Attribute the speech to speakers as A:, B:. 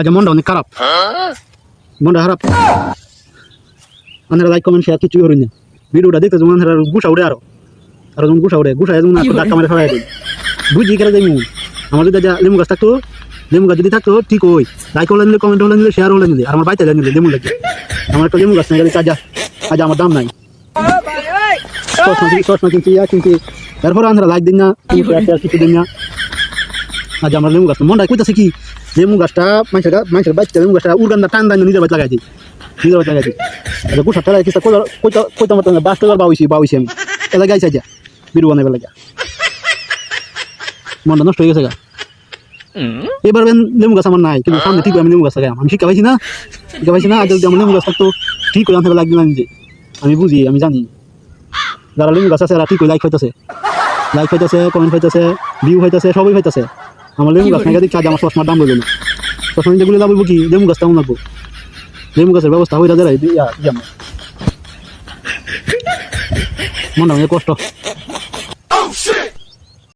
A: আজ মনটা অনেক খারাপ, মনটা খারাপ। আপনারা লাইক কমেন্ট শেয়ার কিছু করেন না। ভিডিওটা দেখতে যেমন গুছা উঠে আরো যেমন গুছা উঠে যেমন ধাক্কা মারে সবাই বুঝি কেন যাই আমার যদি লেবু গাছ থাকতো, লেবু গাছ যদি থাকতো ঠিক ওই লাইক হলে নিলে, কমেন্ট হলে নিলে, শেয়ার হলে নিলে, আর আমার বাড়িতে নিলে লেবু লাগে। আমার একটা লেবু গাছ নাই, আজ আমার দাম নাই। সসমা কিনছি তারপরে আপনারা লাইক দিন না, কিছু দিন না। আজ আমার লেবু গাছ মনটা কইতাছে কি, লেবু গাছটা মানুষের বাচ্চা লেবু গাছটা উর্গানটা টান দান নিজের বাচ্চা লাগাইছি, নিজের বাচ্চা লাগাইছি। গুছা ফেলাই কিস্তা কইতাম বাস টাকার বাউছি আমি এলা গাইছি আজ বিরু বানাইবার লাগে। মনটা নষ্ট হয়ে গেছে গা। এবার লেবু গাছ আমার নাই, কিন্তু সামনে ঠিক আমি লেবু গাছ লাগাই। আমি শিক্ষা পাইছি না আজ যদি আমার লেবু গাছ থাকতো ঠিক করে আনতে লাগবে না নিজে। আমি বুঝি, আমি জানি যারা লেবু গাছ আছে এরা ঠিক করে লাইক হইতেছে, কমেন্ট হইতেছে, ভিউ হইতেছে, সবই হইতেছে। আমার লেবু গাছ নাই দেখছি আজ আমার চশমার দাম বললো না। চশমা যেগুলো দাম বলবো কি, লেবু গাছ তেমন লাগবো, লেবু গাছের ব্যবস্থা হয়ে যায়। মনটা অনেক কষ্ট।